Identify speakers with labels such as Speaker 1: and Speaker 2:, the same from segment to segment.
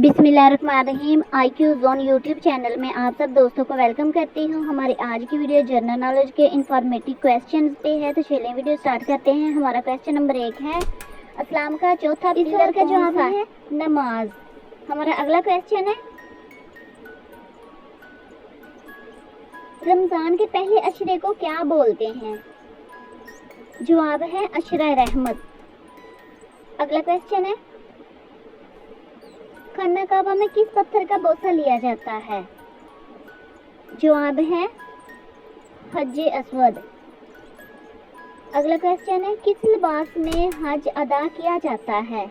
Speaker 1: बिस्मिल्लाहिर्रहमानिर्रहीम। IQ zone YouTube channel में आप सब दोस्तों को वेलकम करती हूँ। हमारी आज की वीडियो जनरल नॉलेज के इंफॉर्मेटिव क्वेश्चंस पे है, तो चलिए वीडियो स्टार्ट करते हैं। हमारा क्वेश्चन नंबर 1 है, इस्लाम का चौथा पिलर का जवाब है नमाज। हमारा अगला क्वेश्चन है, रमजान के पहले अशरे को क्या बोलते हैं? जवाब है अशरा रहमत। अगला क्वेश्चन है, खाना काबा में किस पत्थर का बोसा लिया जाता है? जवाब है हज्जे अस्वद। अगला क्वेश्चन है, किस लिबास में हज अदा किया जाता है?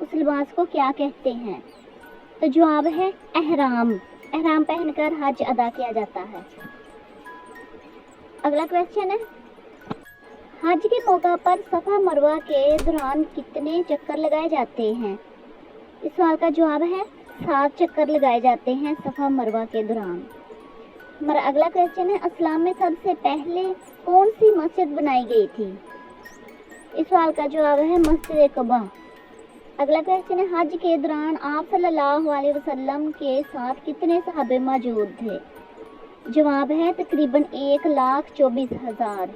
Speaker 1: उस लिबास को क्या कहते हैं? तो जवाब है एहराम। एहराम पहनकर हज अदा किया जाता है। अगला क्वेश्चन है, हज के मौका पर सफा मरवा के दौरान कितने चक्कर लगाए जाते हैं? इस सवाल का जवाब है 7 चक्कर लगाए जाते हैं सफा मरवा के दौरान। हमारा अगला क्वेश्चन है, इस्लाम में सबसे पहले कौन सी मस्जिद बनाई गई थी? इस सवाल का जवाब है मस्जिद कबा। अगला क्वेश्चन है, हज के दौरान आप सल्लल्लाहु अलैहि वसल्लम के साथ कितने सहाबे मौजूद थे? जवाब है तकरीबन 1,24,000।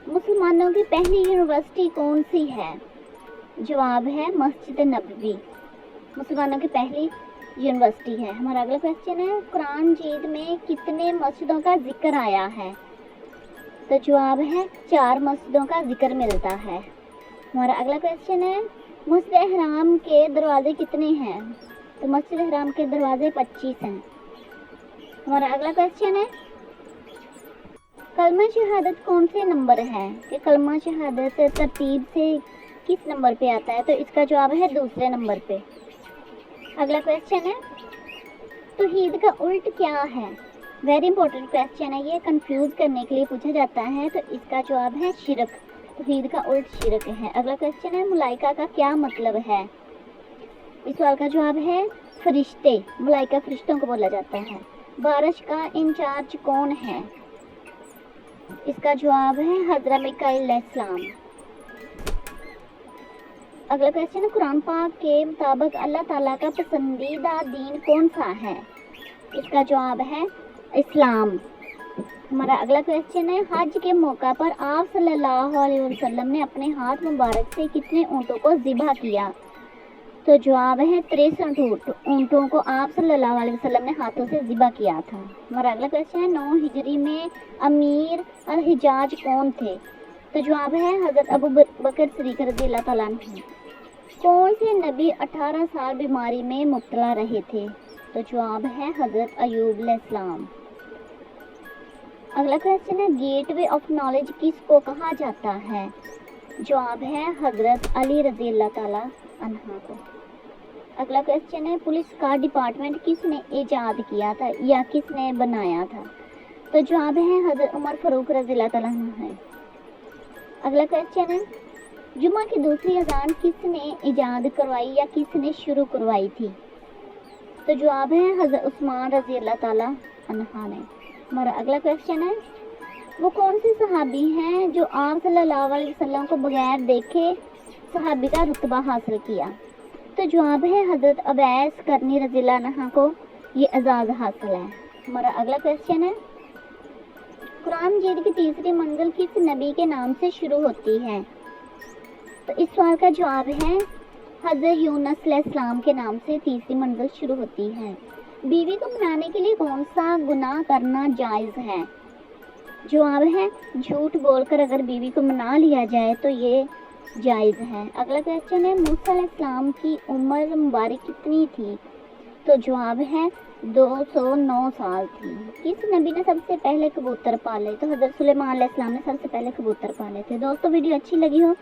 Speaker 1: मुसलमानों की पहली यूनिवर्सिटी कौन सी है? जवाब है मस्जिद नबवी। मुसलमानों की पहली यूनिवर्सिटी है। हमारा अगला क्वेश्चन है, कुरान मजीद में कितने मस्जिदों का जिक्र आया है? तो जवाब है 4 मस्जिदों का जिक्र मिलता है। हमारा अगला क्वेश्चन है, मस्जिद हराम के दरवाजे कितने हैं? तो मस्जिद हराम के दरवाजे 25 हैं। हमारा अगला क्वेश्चन है, कलमा शहादत कौन से नंबर है? कि कलमा शहादत तरतीब से किस नंबर पे आता है? तो इसका जवाब है दूसरे नंबर पे। अगला क्वेश्चन है, तौहीद का उल्ट क्या है? वेरी इंपॉर्टेंट क्वेश्चन है, ये कंफ्यूज करने के लिए पूछा जाता है। तो इसका जवाब है शिरक। तौहीद का उल्ट शिरक है। अगला क्वेश्चन है, मुलाइका का क्या मतलब है? इस सवाल का जवाब है फरिश्ते। मुलाइका फरिश्तों को बोला जाता है। बारिश का इंचार्ज कौन है? इसका जवाब है हज़रत मिकाईल अलैहिस्सलाम। अगला क्वेश्चन है, कुरान पाक के मुताबिक अल्लाह ताला का पसंदीदा दीन कौन सा है? इसका जवाब है इस्लाम। हमारा अगला क्वेश्चन है, हज के मौका पर आप सल्लल्लाहु अलैहि वसल्लम ने अपने हाथ मुबारक से कितने ऊँटों को ज़िबा किया? तो जवाब है 63 ऊँटों को आप सल्लल्लाहु अलैहि वसल्लम ने हाथों से ज़िबा किया था। हमारा अगला क्वेश्चन है, 9 हिजरी में अमीर अल हिजाज कौन थे? तो जवाब है हज़रत अबू बकर सिद्दीक़ रज़ियल्लाहु तआला अन्हु। कौन से नबी 18 साल बीमारी में मुब्तला रहे थे? तो जवाब है हज़रत अयूब अलैहिस्सलाम। अगला क्वेश्चन है, गेटवे ऑफ नॉलेज किसको कहा जाता है? जवाब है हज़रत अली रज़ियल्लाहु तआला अन्हा को। अगला क्वेश्चन है, पुलिस का डिपार्टमेंट किसने इजाद किया था या किसने बनाया था? तो जवाब है हज़रत उमर फारूक रज़ियल्लाहु तआला अन्हु है। अगला क्वेश्चन है, जुमा की दूसरी अजान किसने इजाद करवाई या किसने शुरू करवाई थी? तो जवाब है हज़रत उस्मान रज़ियल्लाहु तआला अन्हा ने। हमारा अगला क्वेश्चन है, वो कौन से सहाबी हैं जो आप सल्लल्लाहु अलैहि वसल्लम को बगैर देखे सहाबी का रुतबा हासिल किया? तो जवाब है हज़रत अवैस करनी रज़ियल्लाहु अन्हा को ये एजाज़ हासिल है। हमारा अगला क्वेश्चन है, कुरान मजीद की तीसरी मंजिल किस नबी के नाम से शुरू होती है? तो इस सवाल का जवाब है हज़रत यूनुस अलैहिस्सलाम के नाम से तीसरी मंजिल शुरू होती है। बीवी को मनाने के लिए कौन सा गुनाह करना जायज़ है? जवाब है झूठ बोलकर अगर बीवी को मना लिया जाए तो ये जायज़ है। अगला क्वेश्चन है, मूसा अलैहिस्सलाम की उम्र मुबारक कितनी थी? तो जवाब है 209 साल थी। किस नबी ने सबसे पहले कबूतर पाले? तो हज़रत सुलेमान अलैहिस्सलाम ने सबसे पहले कबूतर पाले थे। दोस्तों, वीडियो अच्छी लगी हो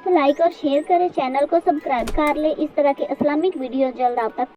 Speaker 1: तो लाइक और शेयर करें, चैनल को सब्सक्राइब कर ले। इस तरह के इस्लामिक वीडियो जल्द आप तक